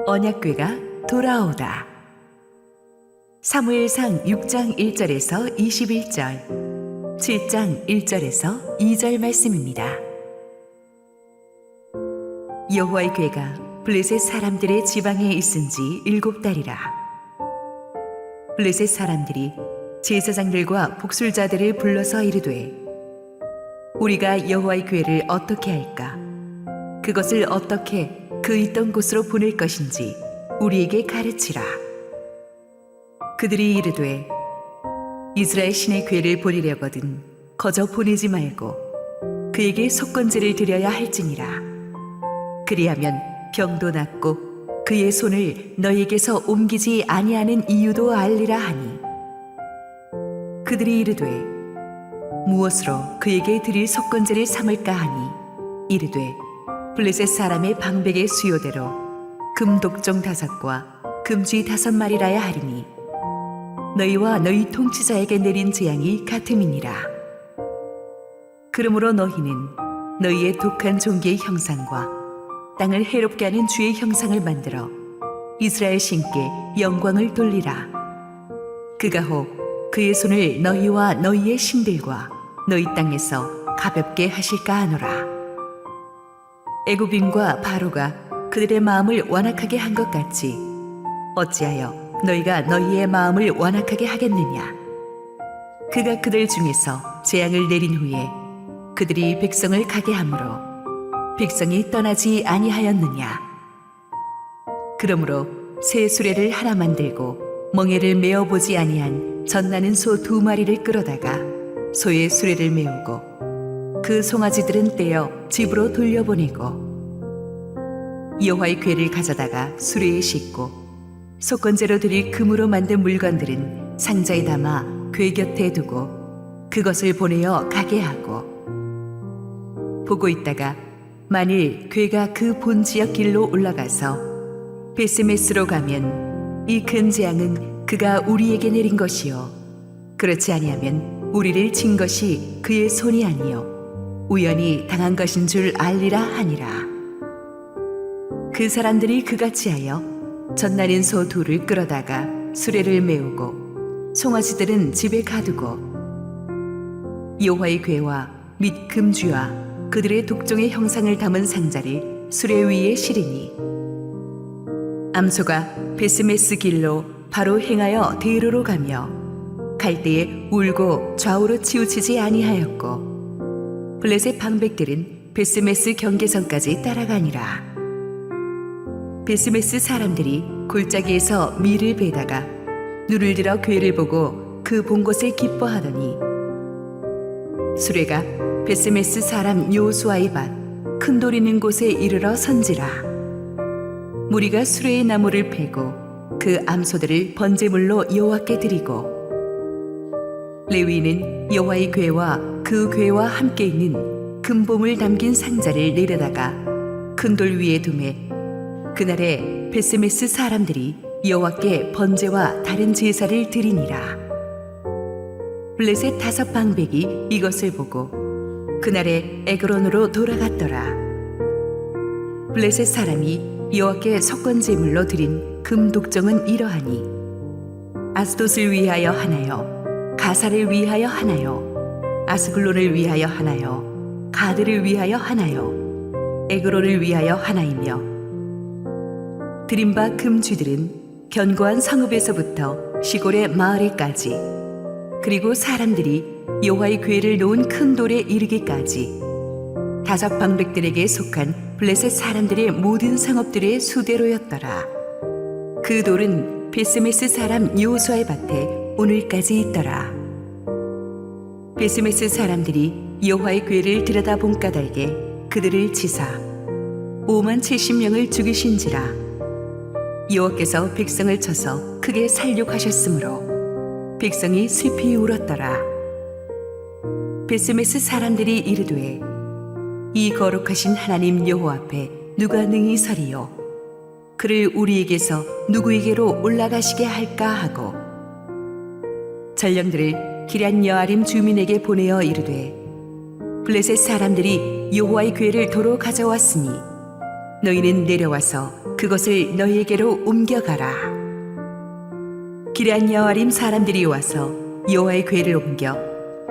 언약궤가 돌아오다. 사무엘상 6장 1절에서 21절, 7장 1절에서 2절 말씀입니다. 여호와의 궤가 블레셋 사람들의 지방에 있은 지 7달이라. 블레셋 사람들이 제사장들과 복술자들을 불러서 이르되, 우리가 여호와의 궤를 어떻게 할까? 그것을 어떻게 그 있던 곳으로 보낼 것인지 우리에게 가르치라. 그들이 이르되, 이스라엘 신의 궤를 보내려거든 거저 보내지 말고 그에게 속건제를 드려야 할지니라. 그리하면 병도 낫고 그의 손을 너희에게서 옮기지 아니하는 이유도 알리라 하니, 그들이 이르되, 무엇으로 그에게 드릴 속건제를 삼을까 하니, 이르되, 블레셋 사람의 방백의 수요대로 금독종 5과 금쥐 5마리라야 하리니 너희와 너희 통치자에게 내린 재앙이 같음이니라. 그러므로 너희는 너희의 독한 종기의 형상과 땅을 해롭게 하는 주의 형상을 만들어 이스라엘 신께 영광을 돌리라. 그가 혹 그의 손을 너희와 너희의 신들과 너희 땅에서 가볍게 하실까 하노라. 애굽인과 바로가 그들의 마음을 완악하게 한 것 같이 어찌하여 너희가 너희의 마음을 완악하게 하겠느냐? 그가 그들 중에서 재앙을 내린 후에 그들이 백성을 가게 하므로 백성이 떠나지 아니하였느냐? 그러므로 새 수레를 하나 만들고 멍에를 메어보지 아니한 젖나는 소 2마리를 끌어다가 소의 수레를 메우고 그 송아지들은 떼어 집으로 돌려보내고 여호와의 궤를 가져다가 수레에 싣고 속건제로 드릴 금으로 만든 물건들은 상자에 담아 궤 곁에 두고 그것을 보내어 가게 하고, 보고 있다가 만일 궤가 그 본 지역 길로 올라가서 베스메스로 가면 이 큰 재앙은 그가 우리에게 내린 것이요 그렇지 아니하면 우리를 친 것이 그의 손이 아니요 우연히 당한 것인 줄 알리라 하니라. 그 사람들이 그같이 하여 젖나는 소 2를 끌어다가 수레를 메우고 송아지들은 집에 가두고 여호와의 궤와 및 금쥐와 그들의 독종의 형상을 담은 상자를 수레 위에 실으니, 암소가 베스메스 길로 바로 행하여 대로로 가며 갈 때에 울고 좌우로 치우치지 아니하였고, 블레셋 방백들은 베스메스 경계선까지 따라가니라. 베스메스 사람들이 골짜기에서 밀을 베다가 눈을 들어 궤를 보고 그 본 것을 기뻐하더니, 수레가 베스메스 사람 여호수아의 밭 큰 돌 있는 곳에 이르러 선지라. 무리가 수레의 나무를 패고 그 암소들을 번제물로 여호와께 드리고, 레위인은 여호와의 궤와 그 궤와 함께 있는 금봉을 담긴 상자를 내려다가 큰 돌 위에 두매, 그날에 베스메스 사람들이 여호와께 번제와 다른 제사를 드리니라. 블레셋 5 방백이 이것을 보고 그날에 에그론으로 돌아갔더라. 블레셋 사람이 여호와께 속건제물로 드린 금독종은 이러하니, 아스돗을 위하여 하나요, 가사를 위하여 하나요, 아스글론을 위하여 하나요, 가드를 위하여 하나요, 에그론을 위하여 하나이며, 드린 바 금쥐들은 견고한 성읍에서부터 시골의 마을에까지, 그리고 사람들이 여호와의 궤를 놓은 큰 돌에 이르기까지 5 방백들에게 속한 블레셋 사람들의 모든 성읍들의 수대로였더라. 그 돌은 베스메스 사람 여호수아의 밭에 오늘까지 있더라. 베스메스 사람들이 여호와의 궤를 들여다본 까닭에 그들을 치사 57,000명을 죽이신지라. 여호와께서 백성을 쳐서 크게 살육하셨으므로 백성이 슬피 울었더라. 베스메스 사람들이 이르되, 이 거룩하신 하나님 여호와 앞에 누가 능히 서리요? 그를 우리에게서 누구에게로 올라가시게 할까 하고 전령들을 기럇 여아림 주민에게 보내어 이르되, 블레셋 사람들이 여호와의 궤를 도로 가져왔으니 너희는 내려와서 그것을 너희에게로 옮겨가라. 기럇 여아림 사람들이 와서 여호와의 궤를 옮겨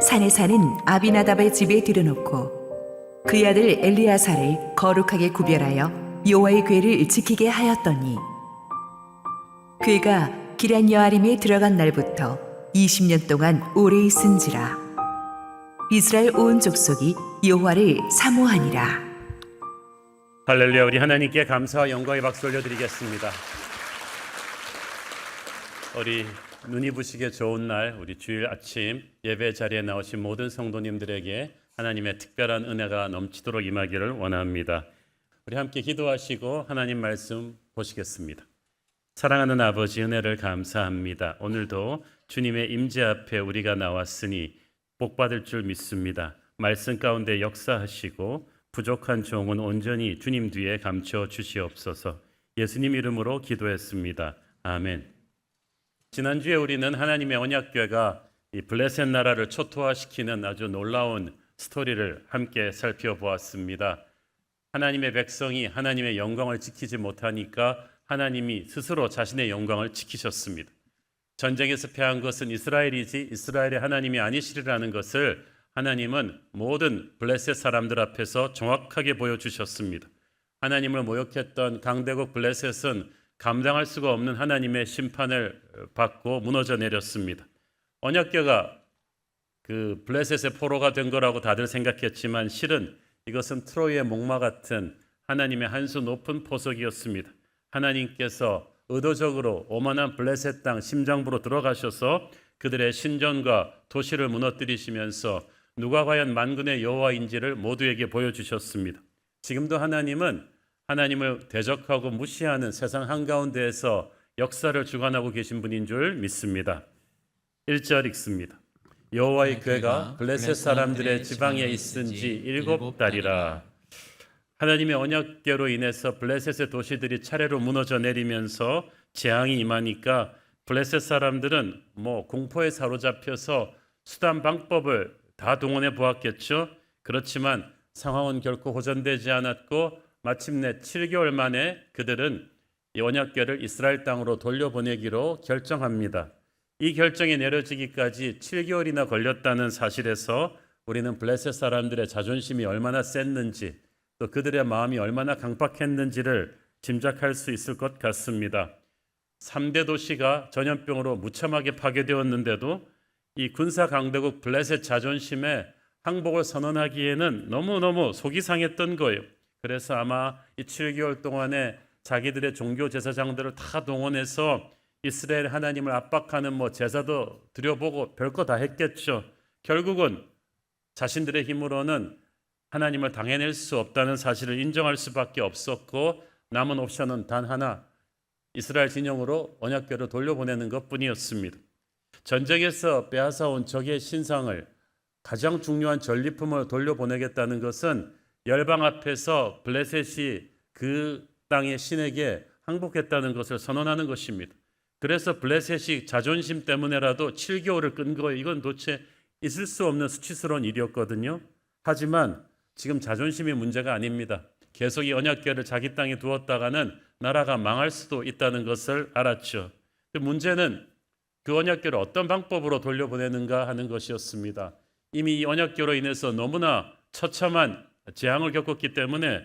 산에 사는 아비나답의 집에 들여놓고 그의 아들 엘리야사를 거룩하게 구별하여 여호와의 궤를 지키게 하였더니 궤가 기럇 여아림에 들어간 날부터 20년 동안 오래 있은지라. 이스라엘 온 족속이 여호와를 사모하니라. 할렐루야. 우리 하나님께 감사와 영광의 박수 올려드리겠습니다. 우리 눈이 부시게 좋은 날, 우리 주일 아침 예배 자리에 나오신 모든 성도님들에게 하나님의 특별한 은혜가 넘치도록 임하기를 원합니다. 우리 함께 기도하시고 하나님 말씀 보시겠습니다. 사랑하는 아버지, 은혜를 감사합니다. 오늘도 주님의 임재 앞에 우리가 나왔으니 복받을 줄 믿습니다. 말씀 가운데 역사하시고 부족한 종은 온전히 주님 뒤에 감춰 주시옵소서. 예수님 이름으로 기도했습니다. 아멘. 지난주에 우리는 하나님의 언약궤가 이 블레셋 나라를 초토화시키는 아주 놀라운 스토리를 함께 살펴보았습니다. 하나님의 백성이 하나님의 영광을 지키지 못하니까 하나님이 스스로 자신의 영광을 지키셨습니다. 전쟁에서 패한 것은 이스라엘이지 이스라엘의 하나님이 아니시리라는 것을 하나님은 모든 블레셋 사람들 앞에서 정확하게 보여주셨습니다. 하나님을 모욕했던 강대국 블레셋은 감당할 수가 없는 하나님의 심판을 받고 무너져 내렸습니다. 언약궤가 그 블레셋의 포로가 된 거라고 다들 생각했지만 실은 이것은 트로이의 목마 같은 하나님의 한 수 높은 포석이었습니다. 하나님께서 의도적으로 오만한 블레셋 땅 심장부로 들어가셔서 그들의 신전과 도시를 무너뜨리시면서 누가 과연 만군의 여호와인지를 모두에게 보여주셨습니다. 지금도 하나님은 하나님을 대적하고 무시하는 세상 한가운데에서 역사를 주관하고 계신 분인 줄 믿습니다. 1절 읽습니다. 여호와의 궤가 블레셋 사람들의 지방에 있은 지 7달이라. 하나님의 언약궤로 인해서 블레셋의 도시들이 차례로 무너져 내리면서 재앙이 임하니까 블레셋 사람들은 공포에 사로잡혀서 수단 방법을 다 동원해 보았겠죠. 그렇지만 상황은 결코 호전되지 않았고 마침내 7개월 만에 그들은 이 언약궤를 이스라엘 땅으로 돌려보내기로 결정합니다. 이 결정이 내려지기까지 7개월이나 걸렸다는 사실에서 우리는 블레셋 사람들의 자존심이 얼마나 셌는지 또 그들의 마음이 얼마나 강팍했는지를 짐작할 수 있을 것 같습니다. 3대 도시가 전염병으로 무참하게 파괴되었는데도 이 군사 강대국 블레셋 자존심에 항복을 선언하기에는 너무너무 속이 상했던 거예요. 그래서 아마 이 7개월 동안에 자기들의 종교 제사장들을 다 동원해서 이스라엘 하나님을 압박하는 제사도 드려보고 별거 다 했겠죠. 결국은 자신들의 힘으로는 하나님을 당해낼 수 없다는 사실을 인정할 수밖에 없었고 남은 옵션은 단 하나, 이스라엘 진영으로 언약궤를 돌려보내는 것뿐이었습니다. 전쟁에서 빼앗아온 적의 신상을 가장 중요한 전리품을 돌려보내겠다는 것은 열방 앞에서 블레셋이 그 땅의 신에게 항복했다는 것을 선언하는 것입니다. 그래서 블레셋이 자존심 때문에라도 7개월을 끈 거예요. 이건 도대체 있을 수 없는 수치스러운 일이었거든요. 하지만 지금 자존심이 문제가 아닙니다. 계속 이 언약궤를 자기 땅에 두었다가는 나라가 망할 수도 있다는 것을 알았죠. 문제는 그 언약궤를 어떤 방법으로 돌려보내는가 하는 것이었습니다. 이미 이 언약궤로 인해서 너무나 처참한 재앙을 겪었기 때문에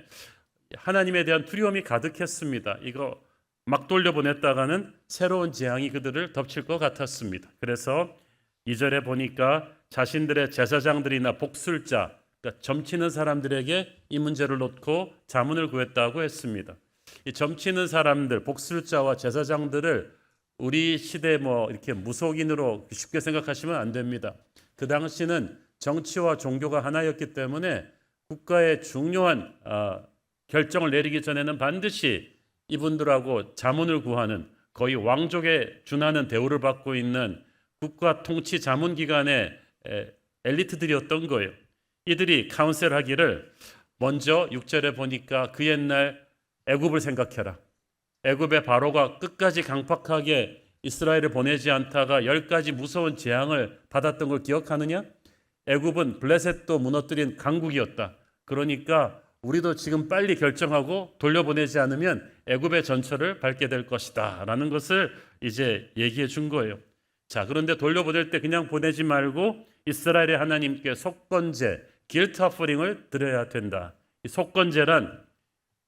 하나님에 대한 두려움이 가득했습니다. 이거 막 돌려보냈다가는 새로운 재앙이 그들을 덮칠 것 같았습니다. 그래서 2절에 보니까 자신들의 제사장들이나 복술자, 그러니까 점치는 사람들에게 이 문제를 놓고 자문을 구했다고 했습니다. 이 점치는 사람들, 복술자와 제사장들을 우리 시대 이렇게 무속인으로 쉽게 생각하시면 안 됩니다. 그 당시는 정치와 종교가 하나였기 때문에 국가의 중요한 결정을 내리기 전에는 반드시 이분들하고 자문을 구하는 거의 왕족에 준하는 대우를 받고 있는 국가 통치 자문 기관의 엘리트들이었던 거예요. 이들이 카운셀하기를 먼저 6절에 보니까 그 옛날 애굽을 생각해라. 애굽의 바로가 끝까지 강팍하게 이스라엘을 보내지 않다가 10가지 무서운 재앙을 받았던 걸 기억하느냐? 애굽은 블레셋도 무너뜨린 강국이었다. 그러니까 우리도 지금 빨리 결정하고 돌려보내지 않으면 애굽의 전철을 밟게 될 것이다 라는 것을 이제 얘기해 준 거예요. 자, 그런데 돌려보낼 때 그냥 보내지 말고 이스라엘의 하나님께 속건제, 길트 오퍼링을 드려야 된다. 이 속건제란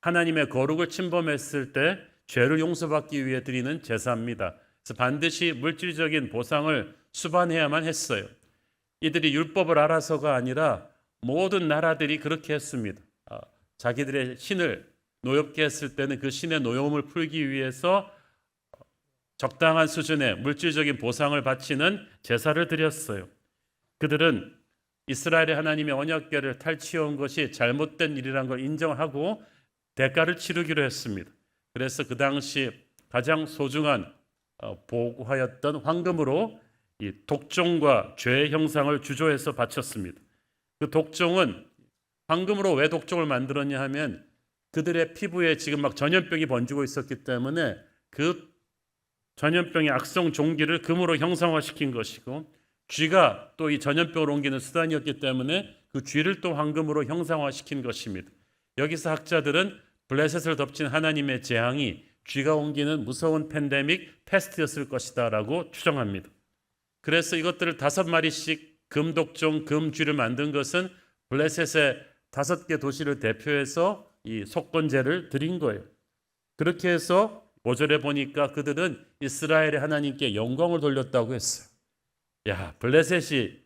하나님의 거룩을 침범했을 때 죄를 용서받기 위해 드리는 제사입니다. 그래서 반드시 물질적인 보상을 수반해야만 했어요. 이들이 율법을 알아서가 아니라 모든 나라들이 그렇게 했습니다. 자기들의 신을 노엽게 했을 때는 그 신의 노여움을 풀기 위해서 적당한 수준의 물질적인 보상을 바치는 제사를 드렸어요. 그들은 이스라엘의 하나님의 언약궤를 탈취해온 것이 잘못된 일이라는 걸 인정하고 대가를 치르기로 했습니다. 그래서 그 당시 가장 소중한 보화였던 황금으로 이 독종과 죄의 형상을 주조해서 바쳤습니다. 그 독종은 황금으로 왜 독종을 만들었냐 하면 그들의 피부에 지금 막 전염병이 번지고 있었기 때문에 그 전염병의 악성 종기를 금으로 형상화시킨 것이고, 쥐가 또 이 전염병을 옮기는 수단이었기 때문에 그 쥐를 또 황금으로 형상화시킨 것입니다. 여기서 학자들은 블레셋을 덮친 하나님의 재앙이 쥐가 옮기는 무서운 팬데믹 패스트였을 것이다 라고 추정합니다. 그래서 이것들을 5마리씩 금독종, 금쥐를 만든 것은 블레셋의 5개 도시를 대표해서 이 속건제를 드린 거예요. 그렇게 해서 5절에 보니까 그들은 이스라엘의 하나님께 영광을 돌렸다고 했어요. 야, 블레셋이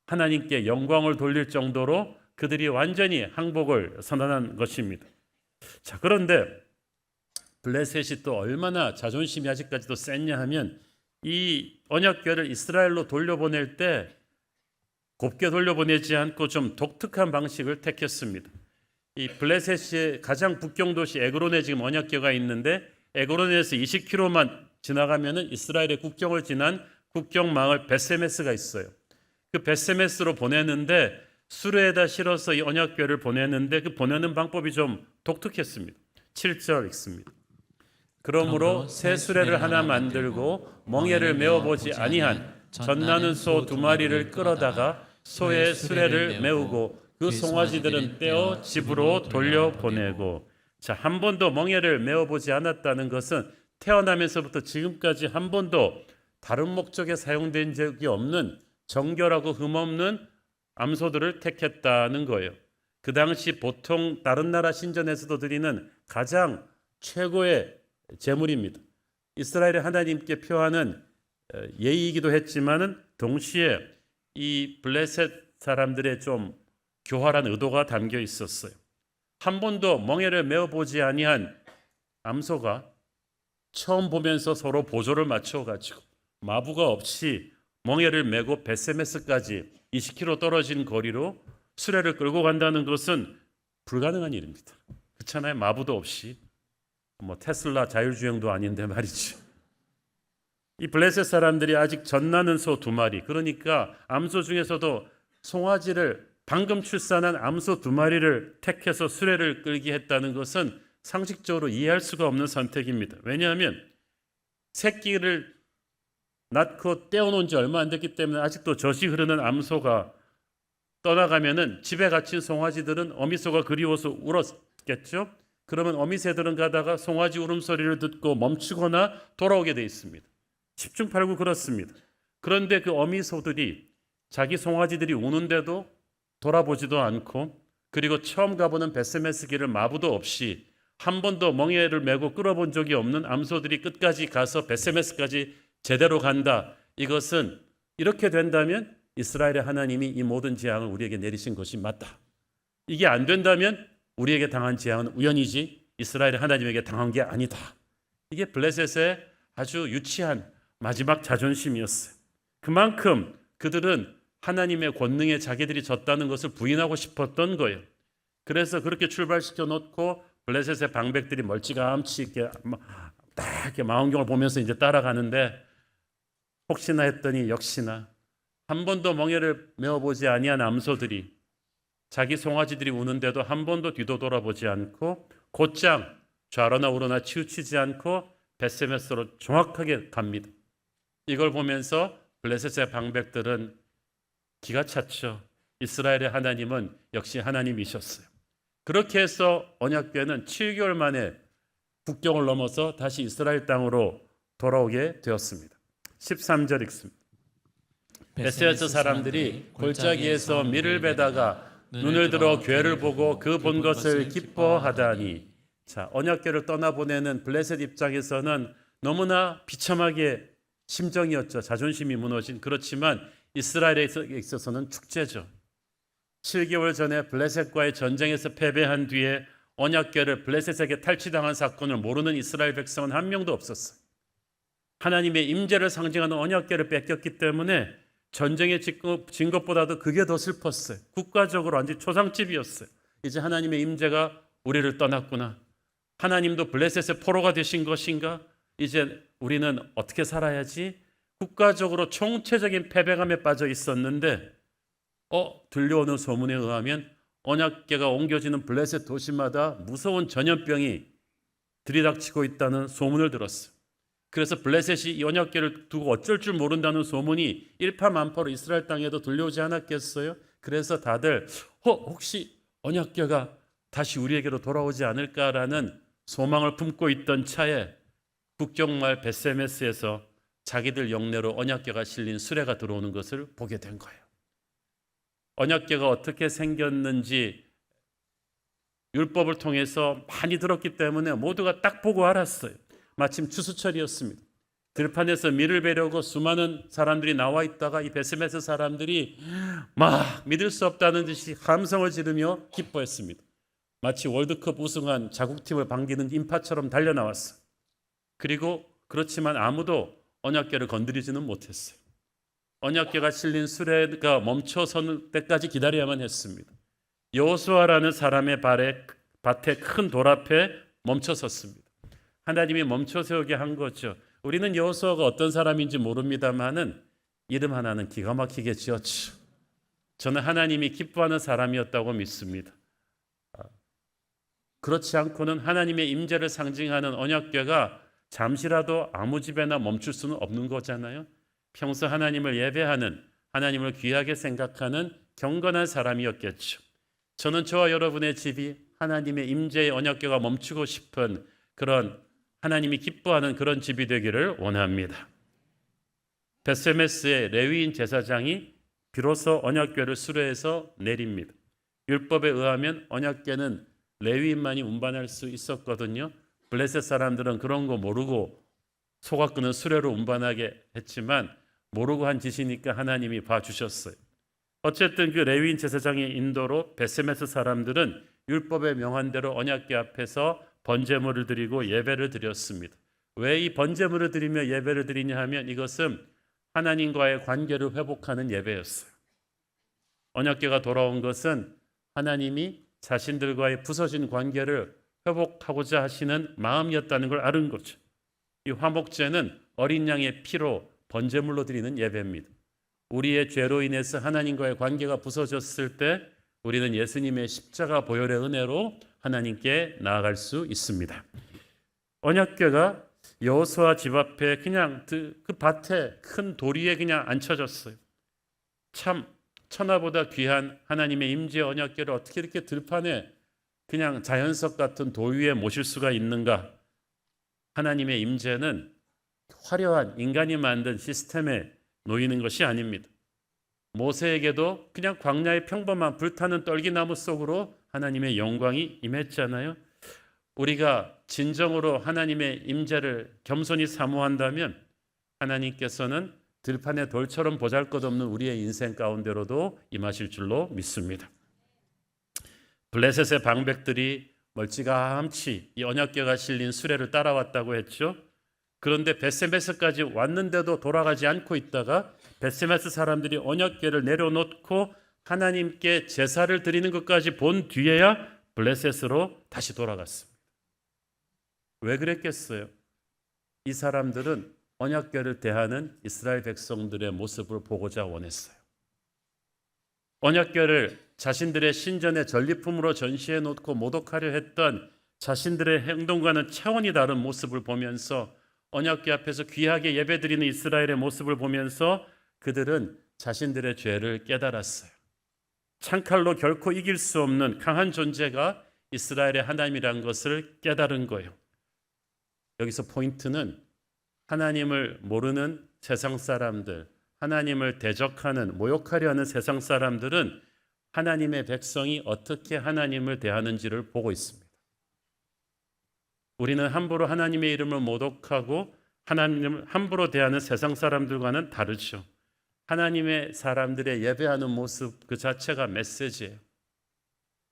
하나님께 영광을 돌릴 정도로 그들이 완전히 항복을 선언한 것입니다. 자, 그런데 블레셋이 또 얼마나 자존심이 아직까지도 셌냐 하면 이 언약궤를 이스라엘로 돌려보낼 때 곱게 돌려보내지 않고 좀 독특한 방식을 택했습니다. 이 블레셋의 가장 북경 도시 에그론에 지금 언약궤가 있는데 에그론에서 20km만 지나가면은 이스라엘의 국경을 지난 국경 마을 베세메스가 있어요. 그 베세메스로 보내는데 수레에다 실어서 이 언약궤를 보내는데 그 보내는 방법이 좀 독특했습니다. 7절 읽습니다. 그러므로 새 수레를 하나 만들고 멍에를 메어보지 아니한 젖나는 소 2마리를 끌어다가 소의 수레를 메우고 그 송아지들은 떼어 집으로 돌려보내고. 자, 한 번도 멍에를 메어보지 않았다는 것은 태어나면서부터 지금까지 한 번도 다른 목적에 사용된 적이 없는 정결하고 흠없는 암소들을 택했다는 거예요. 그 당시 보통 다른 나라 신전에서도 드리는 가장 최고의 제물입니다. 이스라엘의 하나님께 표하는 예의이기도 했지만은 동시에 이 블레셋 사람들의 좀 교활한 의도가 담겨 있었어요. 한 번도 멍에를 메어보지 아니한 암소가 처음 보면서 서로 보조를 맞춰가지고 마부가 없이 멍에를 메고 베세메스까지 20km 떨어진 거리로 수레를 끌고 간다는 것은 불가능한 일입니다. 그렇잖아요. 마부도 없이. 뭐 테슬라 자율주행도 아닌데 말이죠. 이 블레셋 사람들이 아직 젖나는 소 2마리, 그러니까 암소 중에서도 송아지를 방금 출산한 암소 2마리를 택해서 수레를 끌게 했다는 것은 상식적으로 이해할 수가 없는 선택입니다. 왜냐하면 새끼를 낳고 떼어놓은 지 얼마 안 됐기 때문에 아직도 젖이 흐르는 암소가 떠나가면은 집에 갇힌 송아지들은 어미소가 그리워서 울었겠죠. 그러면 어미새들은 가다가 송아지 울음소리를 듣고 멈추거나 돌아오게 돼 있습니다. 10중 8구 그렇습니다. 그런데 그 어미소들이 자기 송아지들이 우는데도 돌아보지도 않고, 그리고 처음 가보는 베세메스 길을 마부도 없이 한 번도 멍에를 메고 끌어본 적이 없는 암소들이 끝까지 가서 베세메스까지 제대로 간다. 이것은 이렇게 된다면 이스라엘의 하나님이 이 모든 재앙을 우리에게 내리신 것이 맞다. 이게 안 된다면 우리에게 당한 재앙은 우연이지 이스라엘의 하나님에게 당한 게 아니다. 이게 블레셋의 아주 유치한 마지막 자존심이었어요. 그만큼 그들은 하나님의 권능에 자기들이 졌다는 것을 부인하고 싶었던 거예요. 그래서 그렇게 출발시켜 놓고 블레셋의 방백들이 멀찌감치 이렇게 망원경을 보면서 이제 따라가는데, 혹시나 했더니 역시나 한 번도 멍에를 메어보지 아니한 암소들이 자기 송아지들이 우는데도 한 번도 뒤도 돌아보지 않고 곧장 좌로나 우로나 치우치지 않고 베세메스로 정확하게 갑니다. 이걸 보면서 블레셋의 방백들은 기가 찼죠. 이스라엘의 하나님은 역시 하나님이셨어요. 그렇게 해서 언약궤는 7개월 만에 국경을 넘어서 다시 이스라엘 땅으로 돌아오게 되었습니다. 13절 읽습니다. 베세메스 사람들이 골짜기에서 밀을 베다가 눈을 들어 궤를 보고 그 본 것을 기뻐하다니. 자, 언약궤를 떠나보내는 블레셋 입장에서는 너무나 비참하게 심정이었죠. 자존심이 무너진. 그렇지만 이스라엘에 있어서는 축제죠. 7개월 전에 블레셋과의 전쟁에서 패배한 뒤에 언약궤를 블레셋에게 탈취당한 사건을 모르는 이스라엘 백성은 한 명도 없었어요. 하나님의 임재를 상징하는 언약궤를 뺏겼기 때문에 전쟁에 진 것보다도 그게 더 슬펐어요. 국가적으로 완전 초상집이었어요. 이제 하나님의 임재가 우리를 떠났구나. 하나님도 블레셋의 포로가 되신 것인가? 이제 우리는 어떻게 살아야지? 국가적으로 총체적인 패배감에 빠져 있었는데 들려오는 소문에 의하면 언약궤가 옮겨지는 블레셋 도시마다 무서운 전염병이 들이닥치고 있다는 소문을 들었어요. 그래서 블레셋이 이 언약궤를 두고 어쩔 줄 모른다는 소문이 일파만파로 이스라엘 땅에도 들려오지 않았겠어요? 그래서 다들 혹시 언약궤가 다시 우리에게로 돌아오지 않을까라는 소망을 품고 있던 차에 국경마을 벳세메스에서 자기들 영내로 언약궤가 실린 수레가 들어오는 것을 보게 된 거예요. 언약궤가 어떻게 생겼는지 율법을 통해서 많이 들었기 때문에 모두가 딱 보고 알았어요. 마침 추수철이었습니다. 들판에서 밀을 베려고 수많은 사람들이 나와 있다가 이 벳세메스 사람들이 막 믿을 수 없다는 듯이 함성을 지르며 기뻐했습니다. 마치 월드컵 우승한 자국팀을 반기는 인파처럼 달려나왔어요. 그리고 그렇지만 아무도 언약궤를 건드리지는 못했어요. 언약궤가 실린 수레가 멈춰서는 때까지 기다려야만 했습니다. 여호수아라는 사람의 밭에 큰 돌 앞에 멈춰섰습니다. 하나님이 멈춰세우게 한 거죠. 우리는 여호수아가 어떤 사람인지 모릅니다만은 이름 하나는 기가 막히게 지었죠. 저는 하나님이 기뻐하는 사람이었다고 믿습니다. 그렇지 않고는 하나님의 임재를 상징하는 언약궤가 잠시라도 아무 집에나 멈출 수는 없는 거잖아요. 평소 하나님을 예배하는, 하나님을 귀하게 생각하는 경건한 사람이었겠죠. 저는 저와 여러분의 집이 하나님의 임재의 언약궤가 멈추고 싶은 그런 하나님이 기뻐하는 그런 집이 되기를 원합니다. 벳세메스의 레위인 제사장이 비로소 언약궤를 수레에서 내립니다. 율법에 의하면 언약궤는 레위인만이 운반할 수 있었거든요. 블레셋 사람들은 그런 거 모르고 소각끄는 수레로 운반하게 했지만 모르고 한 짓이니까 하나님이 봐주셨어요. 어쨌든 그 레위인 제사장의 인도로 벳세메스 사람들은 율법에 명한 대로 언약궤 앞에서 번제물을 드리고 예배를 드렸습니다. 왜 이 번제물을 드리며 예배를 드리냐 하면 이것은 하나님과의 관계를 회복하는 예배였어요. 언약궤가 돌아온 것은 하나님이 자신들과의 부서진 관계를 회복하고자 하시는 마음이었다는 걸 아는 거죠. 이 화목제는 어린 양의 피로 번제물로 드리는 예배입니다. 우리의 죄로 인해서 하나님과의 관계가 부서졌을 때 우리는 예수님의 십자가 보혈의 은혜로 하나님께 나아갈 수 있습니다. 언약궤가 여호수아 집 앞에 그냥 그 밭에 큰 도리에 그냥 앉혀졌어요. 참 천하보다 귀한 하나님의 임재 언약궤를 어떻게 이렇게 들판에 그냥 자연석 같은 돌 위에 모실 수가 있는가? 하나님의 임재는 화려한 인간이 만든 시스템에 놓이는 것이 아닙니다. 모세에게도 그냥 광야의 평범한 불타는 떨기나무 속으로 하나님의 영광이 임했잖아요. 우리가 진정으로 하나님의 임재를 겸손히 사모한다면 하나님께서는 들판의 돌처럼 보잘것없는 우리의 인생 가운데로도 임하실 줄로 믿습니다. 블레셋의 방백들이 멀찌감치 이 언약궤가 실린 수레를 따라왔다고 했죠. 그런데 벳세메스까지 왔는데도 돌아가지 않고 있다가 벳세메스 사람들이 언약궤를 내려놓고 하나님께 제사를 드리는 것까지 본 뒤에야 블레셋으로 다시 돌아갔습니다. 왜 그랬겠어요? 이 사람들은 언약궤를 대하는 이스라엘 백성들의 모습을 보고자 원했어요. 언약궤를 자신들의 신전의 전리품으로 전시해 놓고 모독하려 했던 자신들의 행동과는 차원이 다른 모습을 보면서 언약궤 앞에서 귀하게 예배드리는 이스라엘의 모습을 보면서 그들은 자신들의 죄를 깨달았어요. 창칼로 결코 이길 수 없는 강한 존재가 이스라엘의 하나님이란 것을 깨달은 거예요. 여기서 포인트는 하나님을 모르는 세상 사람들, 하나님을 대적하는, 모욕하려 하는 세상 사람들은 하나님의 백성이 어떻게 하나님을 대하는지를 보고 있습니다. 우리는 함부로 하나님의 이름을 모독하고 하나님을 함부로 대하는 세상 사람들과는 다르죠. 하나님의 사람들의 예배하는 모습 그 자체가 메시지예요.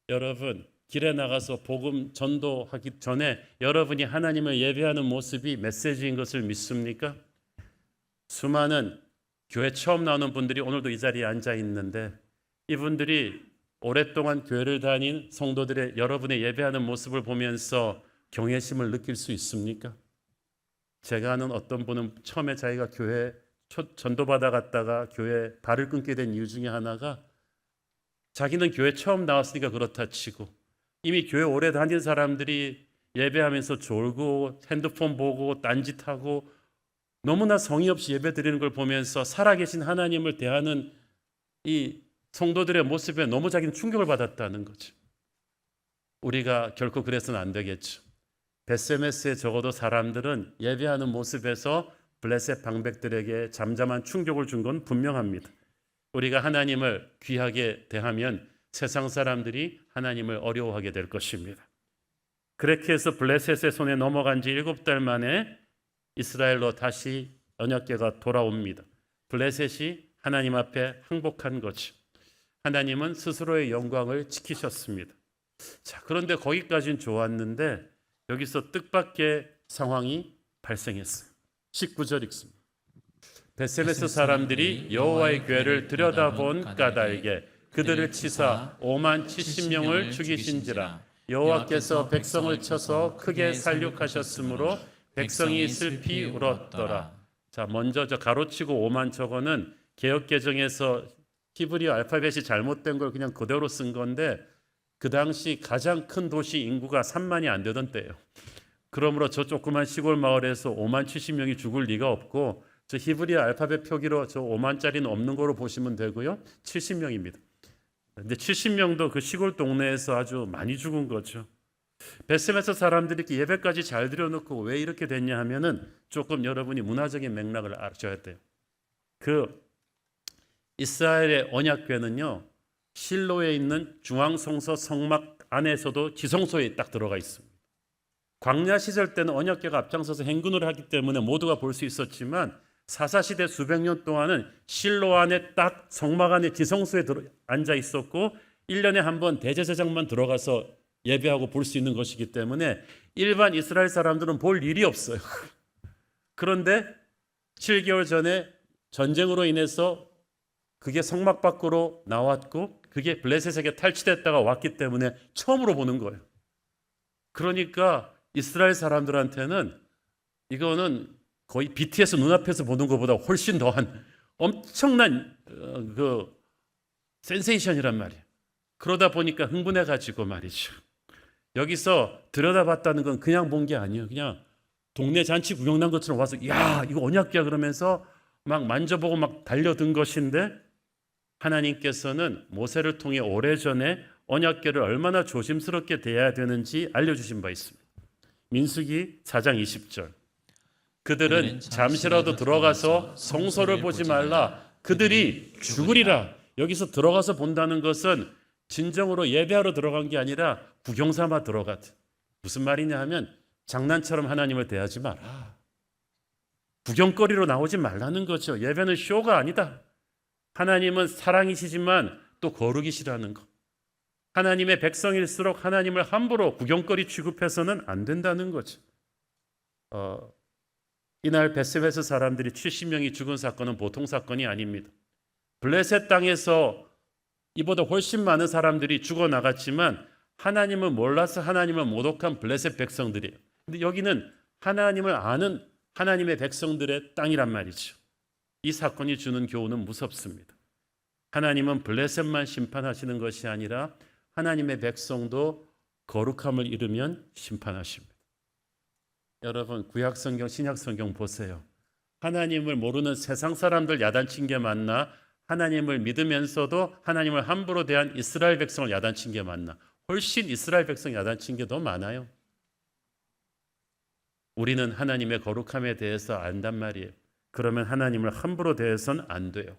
여러분, 길에 나가서 복음 전도하기 전에 여러분이 하나님을 예배하는 모습이 메시지인 것을 믿습니까? 수많은 교회 처음 나오는 분들이 오늘도 이 자리에 앉아 있는데 이분들이 오랫동안 교회를 다닌 성도들의 여러분의 예배하는 모습을 보면서 경외심을 느낄 수 있습니까? 제가 아는 어떤 분은 처음에 자기가 교회 전도받아 갔다가 교회 발을 끊게 된 이유 중에 하나가 자기는 교회 처음 나왔으니까 그렇다 치고 이미 교회 오래 다닌 사람들이 예배하면서 졸고 핸드폰 보고 딴짓하고 너무나 성의 없이 예배 드리는 걸 보면서 살아계신 하나님을 대하는 이 성도들의 모습에 너무 자기는 충격을 받았다는 거죠. 우리가 결코 그래서는 안 되겠죠. 베세메스에 적어도 사람들은 예배하는 모습에서 블레셋 방백들에게 잠잠한 충격을 준 건 분명합니다. 우리가 하나님을 귀하게 대하면 세상 사람들이 하나님을 어려워하게 될 것입니다. 그렇게 해서 블레셋의 손에 넘어간 지 7달 만에 이스라엘로 다시 언약궤가 돌아옵니다. 블레셋이 하나님 앞에 항복한 거죠. 하나님은 스스로의 영광을 지키셨습니다. 자, 그런데 거기까지는 좋았는데 여기서 뜻밖의 상황이 발생했어요. 19절 읽습니다. 베세메스 사람들이 여호와의 궤를 들여다본 까닭에 그들을 치사 5만 70명을 죽이신지라. 여호와께서 백성을 쳐서 크게 살육하셨으므로 백성이 슬피 울었더라. 자, 먼저 저 가로치고 5만 저거는 개역 개정에서 히브리어 알파벳이 잘못된 걸 그냥 그대로 쓴 건데 그 당시 가장 큰 도시 인구가 3만이 안 되던 때예요. 그러므로 저 조그만 시골 마을에서 5만 70명이 죽을 리가 없고 저 히브리어 알파벳 표기로 저 5만짜리는 없는 거로 보시면 되고요. 70명입니다. 근데 70명도 그 시골 동네에서 아주 많이 죽은 거죠. 베세메스 사람들이 이렇게 예배까지 잘 드려놓고 왜 이렇게 됐냐 하면은 조금 여러분이 문화적인 맥락을 아셔야 돼요. 그 이스라엘의 언약궤는요, 실로에 있는 중앙성서 성막 안에서도 지성소에 딱 들어가 있습니다. 광야 시절 때는 언약궤가 앞장서서 행군을 하기 때문에 모두가 볼 수 있었지만 사사시대 수백 년 동안은 실로 안에 딱 성막 안에 지성소에 앉아 있었고 1년에 한 번 대제사장만 들어가서 예배하고 볼 수 있는 것이기 때문에 일반 이스라엘 사람들은 볼 일이 없어요. 그런데 7개월 전에 전쟁으로 인해서 그게 성막 밖으로 나왔고 그게 블레셋에게 탈취됐다가 왔기 때문에 처음으로 보는 거예요. 그러니까 이스라엘 사람들한테는 이거는 거의 BTS 눈앞에서 보는 것보다 훨씬 더한 엄청난 그 센세이션이란 말이에요. 그러다 보니까 흥분해가지고 말이죠. 여기서 들여다봤다는 건 그냥 본 게 아니에요. 그냥 동네 잔치 구경 난 것처럼 와서 야 이거 언약궤야 그러면서 막 만져보고 막 달려든 것인데 하나님께서는 모세를 통해 오래전에 언약궤를 얼마나 조심스럽게 대해야 되는지 알려주신 바 있습니다. 민수기 4장 20절. 그들은 잠시라도 들어가서 성소를 보지 말라. 그들이 죽으리라. 여기서 들어가서 본다는 것은 진정으로 예배하러 들어간 게 아니라 구경 삼아 들어갔다. 무슨 말이냐 하면 장난처럼 하나님을 대하지 마라. 구경거리로 나오지 말라는 거죠. 예배는 쇼가 아니다. 하나님은 사랑이시지만 또 거룩이시라는 것. 하나님의 백성일수록 하나님을 함부로 구경거리 취급해서는 안 된다는 거죠. 이날 베세메스 사람들이 70명이 죽은 사건은 보통 사건이 아닙니다. 블레셋 땅에서 이보다 훨씬 많은 사람들이 죽어나갔지만 하나님을 몰라서 하나님을 모독한 블레셋 백성들이에요. 근데 여기는 하나님을 아는 하나님의 백성들의 땅이란 말이죠. 이 사건이 주는 교훈은 무섭습니다. 하나님은 블레셋만 심판하시는 것이 아니라 하나님의 백성도 거룩함을 잃으면 심판하십니다. 여러분 구약성경 신약성경 보세요. 하나님을 모르는 세상 사람들 야단친 게 맞나 하나님을 믿으면서도 하나님을 함부로 대한 이스라엘 백성을 야단친 게 맞나? 훨씬 이스라엘 백성이 야단친 게 더 많아요. 우리는 하나님의 거룩함에 대해서 안단 말이에요. 그러면 하나님을 함부로 대해서는 안 돼요.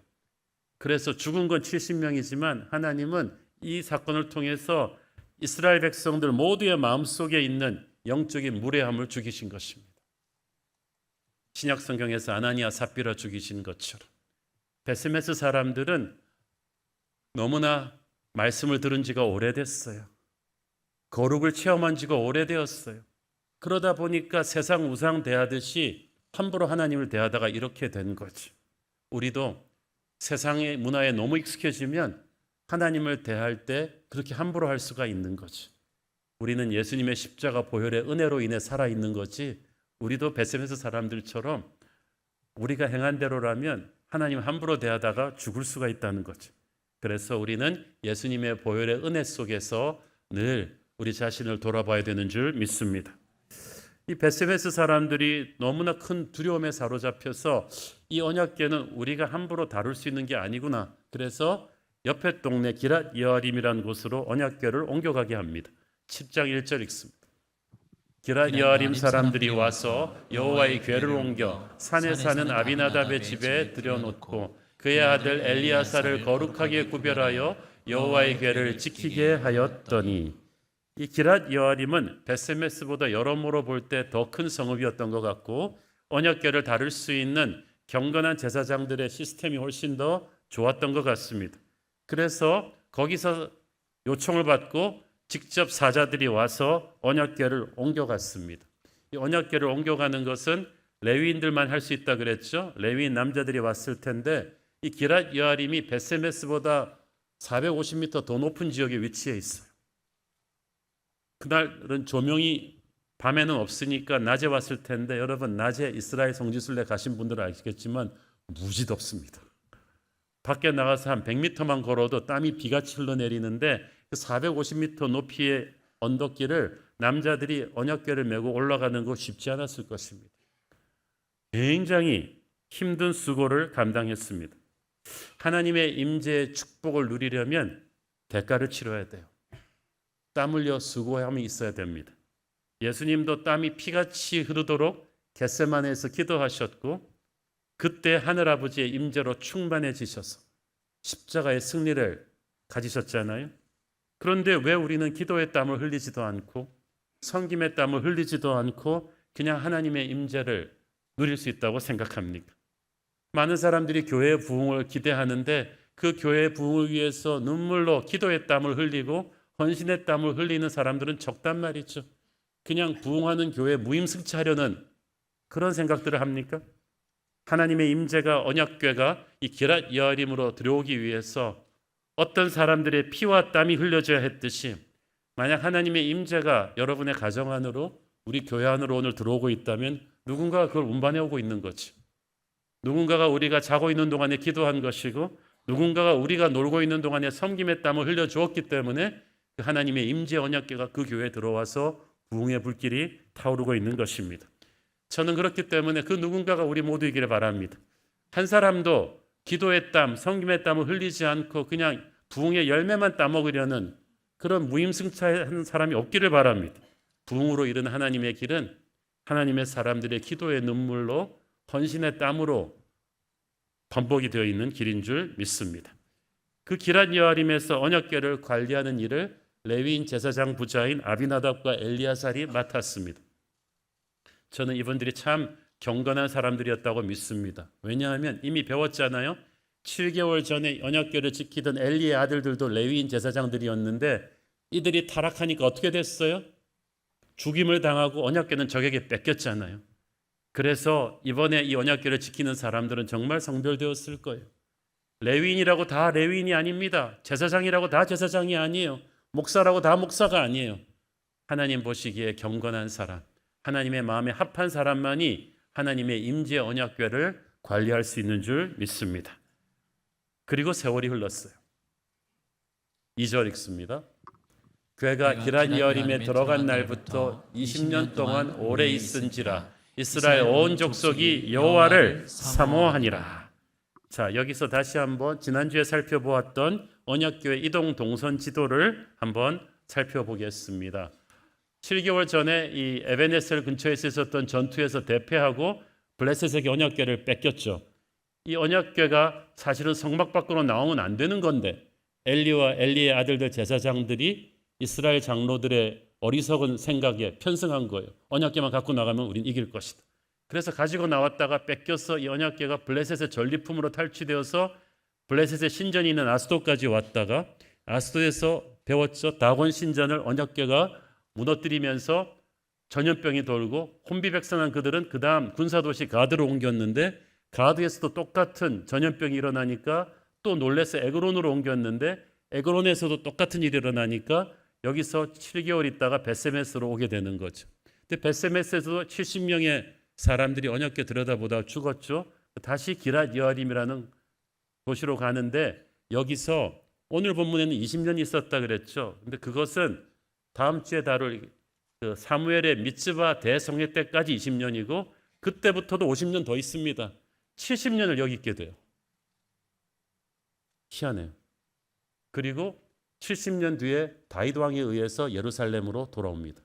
그래서 죽은 건 70명이지만 하나님은 이 사건을 통해서 이스라엘 백성들 모두의 마음속에 있는 영적인 무례함을 죽이신 것입니다. 신약 성경에서 아나니아 삽비라 죽이신 것처럼 베스메스 사람들은 너무나 말씀을 들은 지가 오래됐어요. 거룩을 체험한 지가 오래되었어요. 그러다 보니까 세상 우상 대하듯이 함부로 하나님을 대하다가 이렇게 된 거죠. 우리도 세상의 문화에 너무 익숙해지면 하나님을 대할 때 그렇게 함부로 할 수가 있는 거죠. 우리는 예수님의 십자가 보혈의 은혜로 인해 살아있는 거지, 우리도 베세메스 사람들처럼 우리가 행한 대로라면 하나님 함부로 대하다가 죽을 수가 있다는 거죠. 그래서 우리는 예수님의 보혈의 은혜 속에서 늘 우리 자신을 돌아봐야 되는 줄 믿습니다. 이 베세메스 사람들이 너무나 큰 두려움에 사로잡혀서 이 언약궤는 우리가 함부로 다룰 수 있는 게 아니구나. 그래서 옆에 동네 기랏 여아림이라는 곳으로 언약궤를 옮겨가게 합니다. 10장 1절 읽습니다. 기랏 여아림 사람들이 와서 여호와의 궤를 옮겨 산에 사는 아비나답의 집에 들여놓고 그의 아들 엘리야사를 거룩하게 구별하여 여호와의 궤를 지키게 하였더니, 이 기랏 여아림은 베세메스보다 여러모로 볼 때 더 큰 성읍이었던 것 같고 언약궤를 다룰 수 있는 경건한 제사장들의 시스템이 훨씬 더 좋았던 것 같습니다. 그래서 거기서 요청을 받고 직접 사자들이 와서 언약궤를 옮겨갔습니다. 이 언약궤를 옮겨가는 것은 레위인들만 할 수 있다 그랬죠. 레위인 남자들이 왔을 텐데 이 기랏 여아림이 베세메스보다 450m 더 높은 지역에 위치해 있어요. 그날은 조명이 밤에는 없으니까 낮에 왔을 텐데, 여러분 낮에 이스라엘 성지순례 가신 분들은 아시겠지만 무지 덥습니다. 밖에 나가서 한 100m만 걸어도 땀이 비같이 흘러내리는데 그 450m 높이의 언덕길을 남자들이 언약궤를 메고 올라가는 거 쉽지 않았을 것입니다. 굉장히 힘든 수고를 감당했습니다. 하나님의 임재의 축복을 누리려면 대가를 치러야 돼요. 땀 흘려 수고함이 있어야 됩니다. 예수님도 땀이 피같이 흐르도록 겟세마네에서 기도하셨고 그때 하늘아버지의 임재로 충만해지셔서 십자가의 승리를 가지셨잖아요. 그런데 왜 우리는 기도의 땀을 흘리지도 않고 섬김의 땀을 흘리지도 않고 그냥 하나님의 임재를 누릴 수 있다고 생각합니까? 많은 사람들이 교회의 부흥을 기대하는데 그 교회의 부흥을 위해서 눈물로 기도의 땀을 흘리고 헌신의 땀을 흘리는 사람들은 적단 말이죠. 그냥 부흥하는 교회에 무임승차하려는 그런 생각들을 합니까? 하나님의 임재가, 언약궤가 이 기랏 여아림으로 들어오기 위해서 어떤 사람들의 피와 땀이 흘려져야 했듯이, 만약 하나님의 임재가 여러분의 가정 안으로, 우리 교회 안으로 오늘 들어오고 있다면 누군가가 그걸 운반해 오고 있는 거지. 누군가가 우리가 자고 있는 동안에 기도한 것이고 누군가가 우리가 놀고 있는 동안에 섬김의 땀을 흘려 주었기 때문에 하나님의 임재 언약궤가 그 교회에 들어와서 부흥의 불길이 타오르고 있는 것입니다. 저는 그렇기 때문에 그 누군가가 우리 모두이기를 바랍니다. 한 사람도 기도의 땀, 섬김의 땀을 흘리지 않고 그냥 부흥의 열매만 따먹으려는 그런 무임승차한 사람이 없기를 바랍니다. 부흥으로 이른 하나님의 길은 하나님의 사람들의 기도의 눈물로, 헌신의 땀으로 반복이 되어 있는 길인 줄 믿습니다. 그 기랏 여아림에서 언약궤를 관리하는 일을 레위인 제사장 부자인 아비나답과 엘리야살이 맡았습니다. 저는 이분들이 참 경건한 사람들이었다고 믿습니다. 왜냐하면 이미 배웠잖아요. 7개월 전에 언약궤를 지키던 엘리의 아들들도 레위인 제사장들이었는데 이들이 타락하니까 어떻게 됐어요? 죽임을 당하고 언약궤는 적에게 뺏겼잖아요. 그래서 이번에 이 언약궤를 지키는 사람들은 정말 성별되었을 거예요. 레위인이라고 다 레위인이 아닙니다. 제사장이라고 다 제사장이 아니에요. 목사라고 다 목사가 아니에요. 하나님 보시기에 경건한 사람, 하나님의 마음에 합한 사람만이 하나님의 임재 언약궤를 관리할 수 있는 줄 믿습니다. 그리고 세월이 흘렀어요. 2절 읽습니다. 궤가 기랏 여아림에 들어간 날부터 20년 동안 오래 있은지라 이스라엘 온 족속이 여호와를 사모하니라. 자, 여기서 다시 한번 지난주에 살펴보았던 언약궤 이동 동선 지도를 한번 살펴보겠습니다. 7개월 전에 이 에베네셀 근처에서 있었던 전투에서 대패하고 블레셋에게 언약궤를 뺏겼죠. 이 언약궤가 사실은 성막 밖으로 나오면 안 되는 건데 엘리와 엘리의 아들들 제사장들이 이스라엘 장로들의 어리석은 생각에 편승한 거예요. 언약궤만 갖고 나가면 우린 이길 것이다. 그래서 가지고 나왔다가 뺏겨서 이 언약궤가 블레셋의 전리품으로 탈취되어서 블레셋의 신전이 있는 아스돗까지 왔다가 아스돗에서 배웠죠. 다곤 신전을 언약궤가 무너뜨리면서 전염병이 돌고 혼비백산한 그들은 그 다음 군사도시 가드로 옮겼는데 가드에서도 똑같은 전염병이 일어나니까 또 놀래서 에그론으로 옮겼는데 에그론에서도 똑같은 일이 일어나니까 여기서 7개월 있다가 베세메스로 오게 되는 거죠. 근데 베세메스에서도 70명의 사람들이 언약궤 들여다보다 죽었죠. 다시 기랏 여아림이라는 도시로 가는데 여기서 오늘 본문에는 20년이 있었다 그랬죠. 근데 그것은 다음 주에 다룰 그 사무엘의 미츠바 대성회 때까지 20년이고 그때부터도 50년 더 있습니다. 70년을 여기 있게 돼요. 희한해요. 그리고 70년 뒤에 다윗 왕에 의해서 예루살렘으로 돌아옵니다.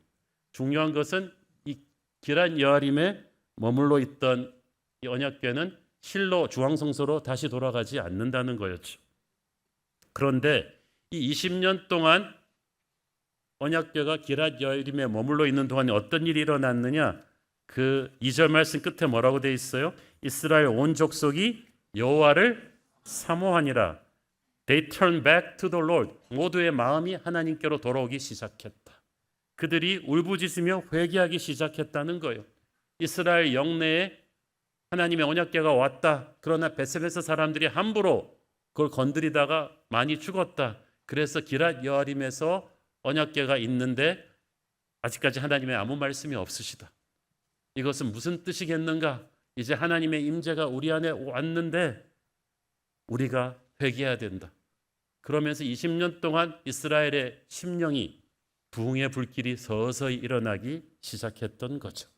중요한 것은 이 기랏 여아림에 머물러 있던 이 언약궤는 실로 중앙성소로 다시 돌아가지 않는다는 거였죠. 그런데 이 20년 동안 언약궤가 기랏 여아림에 머물러 있는 동안에 어떤 일이 일어났느냐? 그 2절 말씀 끝에 뭐라고 돼 있어요? 이스라엘 온 족속이 여호와를 사모하니라. They turned back to the Lord. 모두의 마음이 하나님께로 돌아오기 시작했다. 그들이 울부짖으며 회개하기 시작했다는 거예요. 이스라엘 영내에 하나님의 언약궤가 왔다. 그러나 베세메스 사람들이 함부로 그걸 건드리다가 많이 죽었다. 그래서 기랏 여아림에서 언약궤가 있는데 아직까지 하나님의 아무 말씀이 없으시다. 이것은 무슨 뜻이겠는가? 이제 하나님의 임재가 우리 안에 왔는데 우리가 회개해야 된다. 그러면서 20년 동안 이스라엘의 심령이 부흥의 불길이 서서히 일어나기 시작했던 거죠.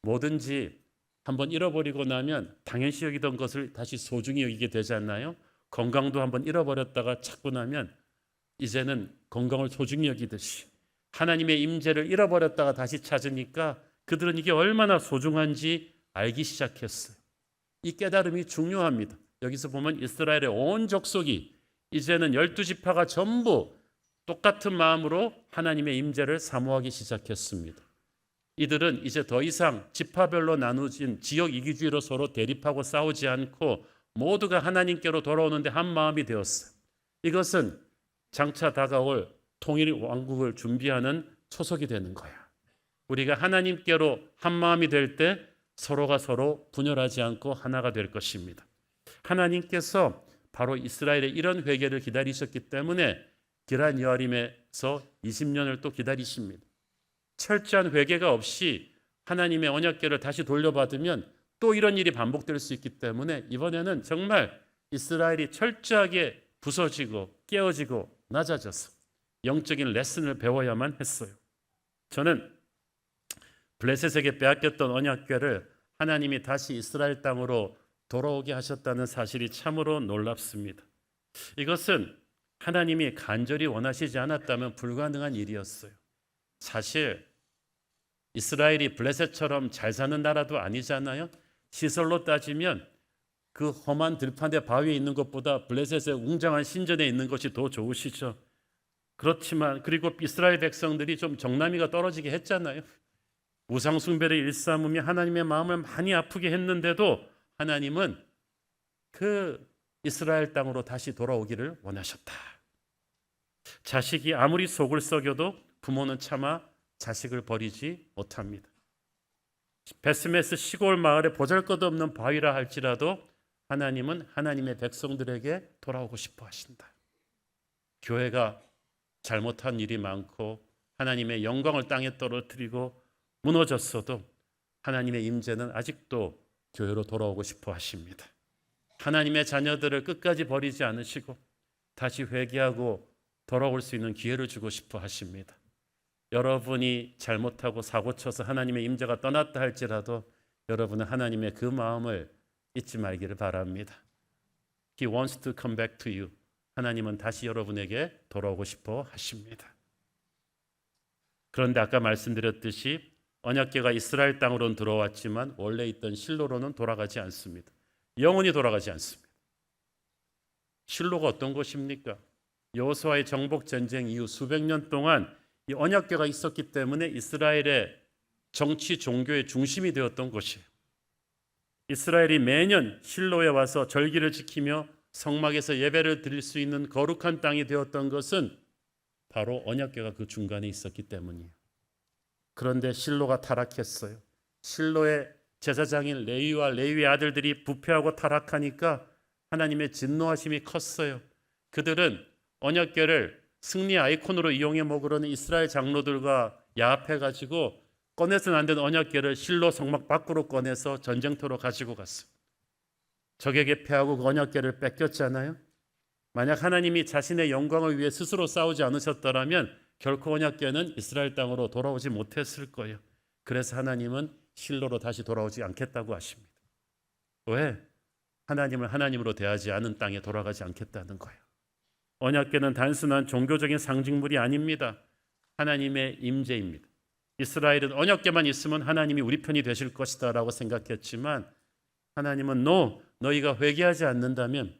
뭐든지 한번 잃어버리고 나면 당연시 여기던 것을 다시 소중히 여기게 되지 않나요? 건강도 한번 잃어버렸다가 찾고 나면 이제는 건강을 소중히 여기듯이 하나님의 임재를 잃어버렸다가 다시 찾으니까 그들은 이게 얼마나 소중한지 알기 시작했어요. 이 깨달음이 중요합니다. 여기서 보면 이스라엘의 온 족속이 이제는 12지파가 전부 똑같은 마음으로 하나님의 임재를 사모하기 시작했습니다. 이들은 이제 더 이상 지파별로 나누진 지역 이기주의로 서로 대립하고 싸우지 않고 모두가 하나님께로 돌아오는데 한 마음이 되었어요. 이것은 장차 다가올 통일 왕국을 준비하는 초석이 되는 거야. 우리가 하나님께로 한 마음이 될 때 서로가 서로 분열하지 않고 하나가 될 것입니다. 하나님께서 바로 이스라엘의 이런 회개를 기다리셨기 때문에 기랏 여아림에서 20년을 또 기다리십니다. 철저한 회개가 없이 하나님의 언약궤를 다시 돌려받으면 또 이런 일이 반복될 수 있기 때문에 이번에는 정말 이스라엘이 철저하게 부서지고 깨어지고 낮아져서 영적인 레슨을 배워야만 했어요. 저는 블레셋에게 빼앗겼던 언약궤를 하나님이 다시 이스라엘 땅으로 돌아오게 하셨다는 사실이 참으로 놀랍습니다. 이것은 하나님이 간절히 원하시지 않았다면 불가능한 일이었어요. 사실 이스라엘이 블레셋처럼 잘 사는 나라도 아니잖아요. 시설로 따지면 그 험한 들판의 바위에 있는 것보다 블레셋의 웅장한 신전에 있는 것이 더 좋으시죠. 그렇지만 그리고 이스라엘 백성들이 좀 정남이가 떨어지게 했잖아요. 우상 숭배를 일삼으며 하나님의 마음을 많이 아프게 했는데도 하나님은 그 이스라엘 땅으로 다시 돌아오기를 원하셨다. 자식이 아무리 속을 썩여도 부모는 차마 자식을 버리지 못합니다. 베스메스 시골 마을에 보잘것없는 바위라 할지라도 하나님은 하나님의 백성들에게 돌아오고 싶어 하신다. 교회가 잘못한 일이 많고 하나님의 영광을 땅에 떨어뜨리고 무너졌어도 하나님의 임재는 아직도 교회로 돌아오고 싶어 하십니다. 하나님의 자녀들을 끝까지 버리지 않으시고 다시 회개하고 돌아올 수 있는 기회를 주고 싶어 하십니다. 여러분이 잘못하고 사고쳐서 하나님의 임재가 떠났다 할지라도 여러분은 하나님의 그 마음을 잊지 말기를 바랍니다. He wants to come back to you. 하나님은 다시 여러분에게 돌아오고 싶어 하십니다. 그런데 아까 말씀드렸듯이 언약궤가 이스라엘 땅으로는 들어왔지만 원래 있던 실로로는 돌아가지 않습니다. 영원히 돌아가지 않습니다. 실로가 어떤 곳입니까? 여호수아의 정복 전쟁 이후 수백 년 동안 이 언약궤가 있었기 때문에 이스라엘의 정치 종교의 중심이 되었던 곳이에요. 이스라엘이 매년 실로에 와서 절기를 지키며 성막에서 예배를 드릴 수 있는 거룩한 땅이 되었던 것은 바로 언약궤가 그 중간에 있었기 때문이에요. 그런데 실로가 타락했어요. 실로의 제사장인 레위와 레위의 아들들이 부패하고 타락하니까 하나님의 진노하심이 컸어요. 그들은 언약궤를 승리 아이콘으로 이용해 먹으려는 이스라엘 장로들과 야합해가지고 꺼내서는 안 되는 언약궤를 실로 성막 밖으로 꺼내서 전쟁터로 가지고 갔어요. 적에게 패하고 그 언약궤를 뺏겼잖아요. 만약 하나님이 자신의 영광을 위해 스스로 싸우지 않으셨더라면 결코 언약궤는 이스라엘 땅으로 돌아오지 못했을 거예요. 그래서 하나님은 실로로 다시 돌아오지 않겠다고 하십니다. 왜? 하나님을 하나님으로 대하지 않은 땅에 돌아가지 않겠다는 거예요. 언약궤는 단순한 종교적인 상징물이 아닙니다. 하나님의 임재입니다. 이스라엘은 언약궤만 있으면 하나님이 우리 편이 되실 것이다 라고 생각했지만 하나님은 너희가 회개하지 않는다면,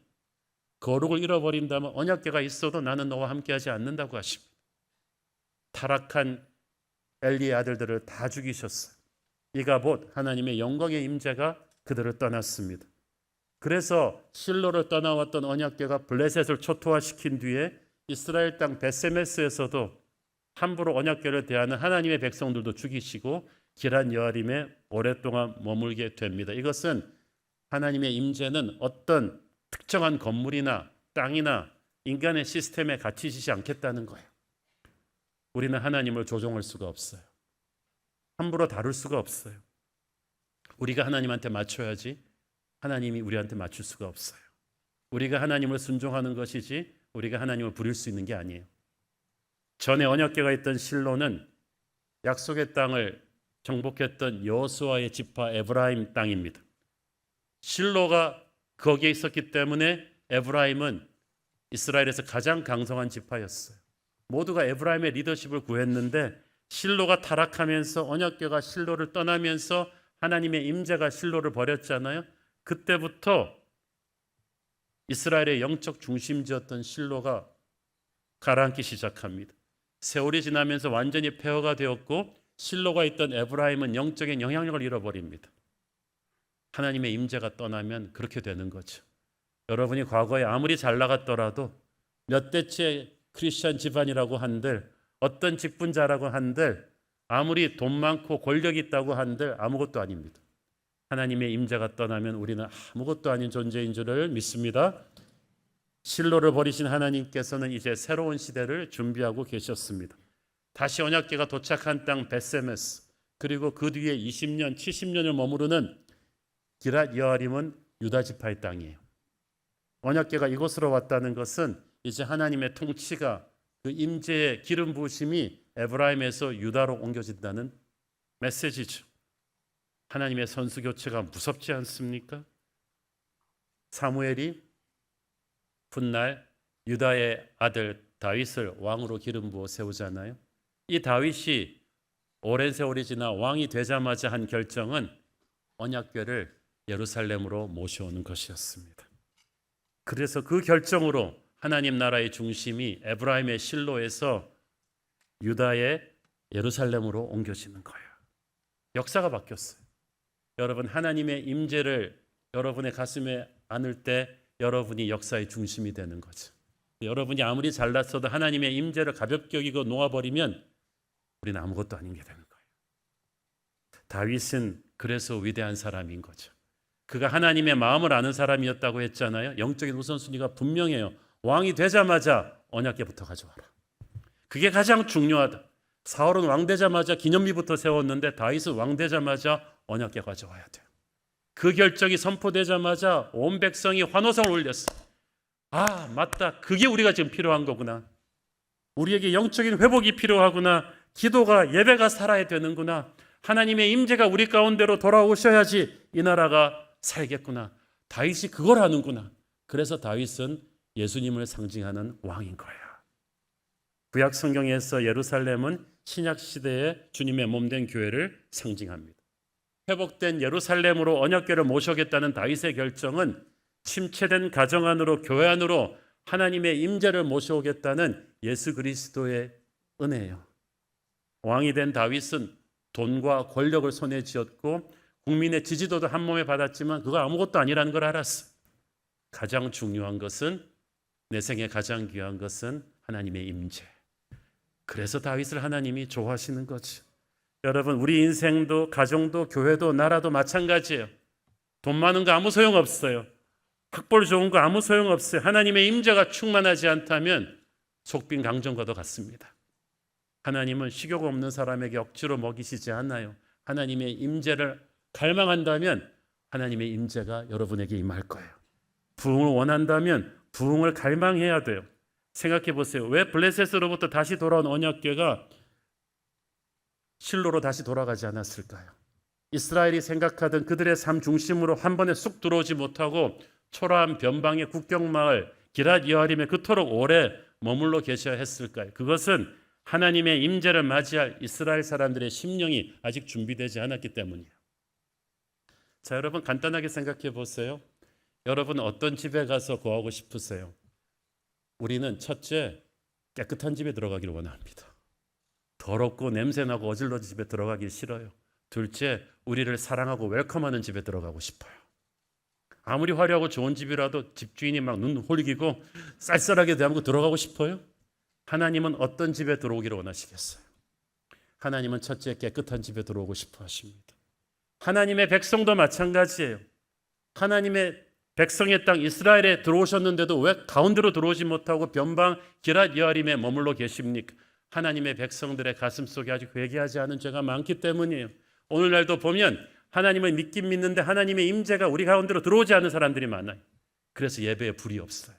거룩을 잃어버린다면 언약궤가 있어도 나는 너와 함께하지 않는다고 하십니다. 타락한 엘리의 아들들을 다 죽이셨어요. 이가봇 하나님의 영광의 임재가 그들을 떠났습니다. 그래서 실로를 떠나왔던 언약궤가 블레셋을 초토화시킨 뒤에 이스라엘 땅 베세메스에서도 함부로 언약궤를 대하는 하나님의 백성들도 죽이시고 기란 여아림에 오랫동안 머물게 됩니다. 이것은 하나님의 임재는 어떤 특정한 건물이나 땅이나 인간의 시스템에 갇히지 않겠다는 거예요. 우리는 하나님을 조종할 수가 없어요. 함부로 다룰 수가 없어요. 우리가 하나님한테 맞춰야지 하나님이 우리한테 맞출 수가 없어요. 우리가 하나님을 순종하는 것이지 우리가 하나님을 부릴 수 있는 게 아니에요. 전에 언약궤가 있던 실로는 약속의 땅을 정복했던 여호수아의 지파 에브라임 땅입니다. 실로가 거기에 있었기 때문에 에브라임은 이스라엘에서 가장 강성한 지파였어요. 모두가 에브라임의 리더십을 구했는데 실로가 타락하면서 언약궤가 실로를 떠나면서 하나님의 임재가 실로를 버렸잖아요. 그때부터 이스라엘의 영적 중심지였던 실로가 가라앉기 시작합니다. 세월이 지나면서 완전히 폐허가 되었고 실로가 있던 에브라임은 영적인 영향력을 잃어버립니다. 하나님의 임재가 떠나면 그렇게 되는 거죠. 여러분이 과거에 아무리 잘 나갔더라도 몇 대째 크리스천 집안이라고 한들, 어떤 직분자라고 한들, 아무리 돈 많고 권력이 있다고 한들 아무것도 아닙니다. 하나님의 임재가 떠나면 우리는 아무것도 아닌 존재인 줄을 믿습니다. 실로를 버리신 하나님께서는 이제 새로운 시대를 준비하고 계셨습니다. 다시 언약궤가 도착한 땅 베세메스, 그리고 그 뒤에 20년, 70년을 머무르는 기랏 여아림은 유다 지파의 땅이에요. 언약궤가 이곳으로 왔다는 것은 이제 하나님의 통치가, 그 임재의 기름 부으심이 에브라임에서 유다로 옮겨진다는 메시지죠. 하나님의 선수 교체가 무섭지 않습니까? 사무엘이 훗날 유다의 아들 다윗을 왕으로 기름 부어 세우잖아요. 이 다윗이 오랜 세월이 지나 왕이 되자마자 한 결정은 언약궤를 예루살렘으로 모셔오는 것이었습니다. 그래서 그 결정으로 하나님 나라의 중심이 에브라임의 실로에서 유다의 예루살렘으로 옮겨지는 거예요. 역사가 바뀌었어요. 여러분, 하나님의 임재를 여러분의 가슴에 안을 때 여러분이 역사의 중심이 되는 거죠. 여러분이 아무리 잘났어도 하나님의 임재를 가볍게 여기고 놓아버리면 우리는 아무것도 아닌 게 되는 거예요. 다윗은 그래서 위대한 사람인 거죠. 그가 하나님의 마음을 아는 사람이었다고 했잖아요. 영적인 우선순위가 분명해요. 왕이 되자마자 언약궤부터 가져와라. 그게 가장 중요하다. 사울은 왕 되자마자 기념비부터 세웠는데 다윗은 왕 되자마자 언약궤 가져와야 돼요. 그 결정이 선포되자마자 온 백성이 환호성을 올렸어요. 아, 맞다. 그게 우리가 지금 필요한 거구나. 우리에게 영적인 회복이 필요하구나. 기도가, 예배가 살아야 되는구나. 하나님의 임재가 우리 가운데로 돌아오셔야지 이 나라가 살겠구나. 다윗이 그걸 하는구나. 그래서 다윗은 예수님을 상징하는 왕인 거야. 구약 성경에서 예루살렘은 신약 시대의 주님의 몸된 교회를 상징합니다. 회복된 예루살렘으로 언약궤를 모셔겠다는 다윗의 결정은 침체된 가정 안으로 교회 안으로 하나님의 임재를 모셔오겠다는 예수 그리스도의 은혜예요. 왕이 된 다윗은 돈과 권력을 손에 쥐었고 국민의 지지도도 한 몸에 받았지만 그거 아무것도 아니라는 걸 알았어. 가장 중요한 것은, 내 생에 가장 귀한 것은 하나님의 임재. 그래서 다윗을 하나님이 좋아하시는 거죠. 여러분, 우리 인생도 가정도 교회도 나라도 마찬가지예요. 돈 많은 거 아무 소용없어요. 학벌 좋은 거 아무 소용없어요. 하나님의 임재가 충만하지 않다면 속빈 강정과도 같습니다. 하나님은 식욕 없는 사람에게 억지로 먹이시지 않아요. 하나님의 임재를 갈망한다면 하나님의 임재가 여러분에게 임할 거예요. 부흥을 원한다면 부흥을 갈망해야 돼요. 생각해 보세요. 왜 블레셋으로부터 다시 돌아온 언약궤가 실로로 다시 돌아가지 않았을까요? 이스라엘이 생각하던 그들의 삶 중심으로 한 번에 쑥 들어오지 못하고 초라한 변방의 국경마을 기랏 여아림에 그토록 오래 머물러 계셔야 했을까요? 그것은 하나님의 임재를 맞이할 이스라엘 사람들의 심령이 아직 준비되지 않았기 때문이에요. 자, 여러분 간단하게 생각해 보세요. 여러분 어떤 집에 가서 거하고 싶으세요? 우리는 첫째, 깨끗한 집에 들어가기를 원합니다. 더럽고 냄새나고 어질러진 집에 들어가기 싫어요. 둘째, 우리를 사랑하고 웰컴하는 집에 들어가고 싶어요. 아무리 화려하고 좋은 집이라도 집주인이 막 눈 홀리고 쌀쌀하게 대하고 들어가고 싶어요? 하나님은 어떤 집에 들어오기를 원하시겠어요? 하나님은 첫째 깨끗한 집에 들어오고 싶어 하십니다. 하나님의 백성도 마찬가지예요. 하나님의 백성의 땅 이스라엘에 들어오셨는데도 왜 가운데로 들어오지 못하고 변방 기랏 여아림에 머물러 계십니까? 하나님의 백성들의 가슴 속에 아직 회개하지 않은 죄가 많기 때문이에요. 오늘날도 보면 하나님을 믿긴 믿는데 하나님의 임재가 우리 가운데로 들어오지 않은 사람들이 많아요. 그래서 예배에 불이 없어요.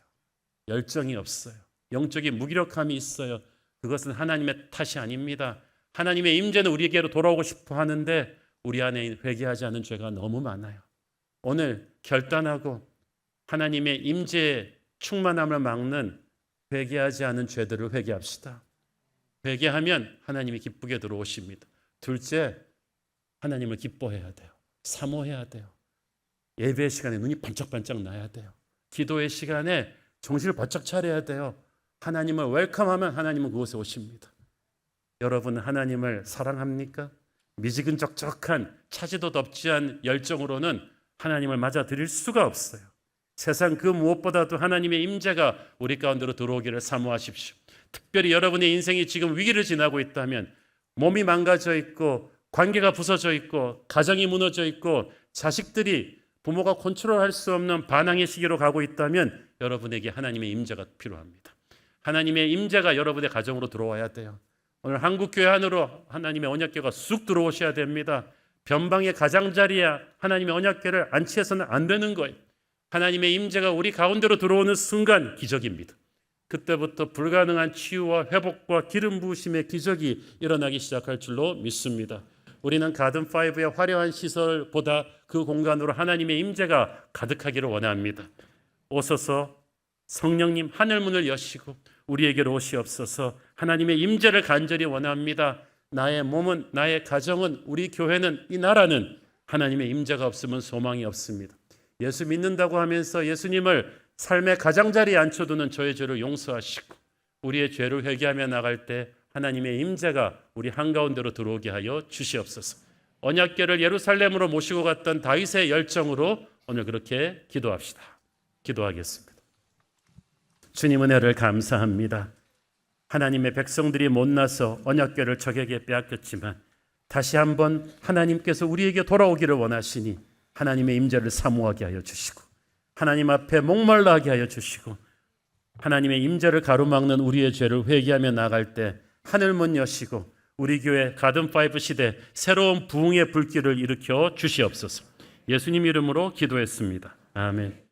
열정이 없어요. 영적인 무기력함이 있어요. 그것은 하나님의 탓이 아닙니다. 하나님의 임재는 우리에게로 돌아오고 싶어 하는데 우리 안에 회개하지 않은 죄가 너무 많아요. 오늘 결단하고 하나님의 임재의 충만함을 막는 회개하지 않은 죄들을 회개합시다. 회개하면 하나님이 기쁘게 들어오십니다. 둘째, 하나님을 기뻐해야 돼요. 사모해야 돼요. 예배 시간에 눈이 반짝반짝 나야 돼요. 기도의 시간에 정신을 바짝 차려야 돼요. 하나님을 웰컴하면 하나님은 그곳에 오십니다. 여러분은 하나님을 사랑합니까? 미지근적적한 차지도 덥지 않은 열정으로는 하나님을 맞아들일 수가 없어요. 세상 그 무엇보다도 하나님의 임재가 우리 가운데로 들어오기를 사모하십시오. 특별히 여러분의 인생이 지금 위기를 지나고 있다면, 몸이 망가져 있고 관계가 부서져 있고 가정이 무너져 있고 자식들이 부모가 컨트롤할 수 없는 반항의 시기로 가고 있다면 여러분에게 하나님의 임재가 필요합니다. 하나님의 임재가 여러분의 가정으로 들어와야 돼요. 오늘 한국교회 안으로 하나님의 언약궤가 쑥 들어오셔야 됩니다. 변방의 가장자리에 하나님의 언약궤를 안치해서는 안 되는 거예요. 하나님의 임재가 우리 가운데로 들어오는 순간 기적입니다. 그때부터 불가능한 치유와 회복과 기름 부으심의 기적이 일어나기 시작할 줄로 믿습니다. 우리는 가든5의 화려한 시설보다 그 공간으로 하나님의 임재가 가득하기를 원합니다. 오소서 성령님 하늘문을 여시고 우리에게로 오시옵소서. 하나님의 임재를 간절히 원합니다. 나의 몸은, 나의 가정은, 우리 교회는, 이 나라는 하나님의 임재가 없으면 소망이 없습니다. 예수 믿는다고 하면서 예수님을 삶의 가장자리에 앉혀두는 저의 죄를 용서하시고 우리의 죄를 회개하며 나갈 때 하나님의 임재가 우리 한가운데로 들어오게 하여 주시옵소서. 언약궤를 예루살렘으로 모시고 갔던 다윗의 열정으로 오늘 그렇게 기도합시다. 기도하겠습니다. 주님 은혜를 감사합니다. 하나님의 백성들이 못나서 언약궤를 적에게 빼앗겼지만 다시 한번 하나님께서 우리에게 돌아오기를 원하시니 하나님의 임재를 사모하게 하여 주시고 하나님 앞에 목말라 하게 하여 주시고 하나님의 임재를 가로막는 우리의 죄를 회개하며 나갈 때 하늘문 여시고 우리 교회 가든5 시대 새로운 부흥의 불길을 일으켜 주시옵소서. 예수님 이름으로 기도했습니다. 아멘.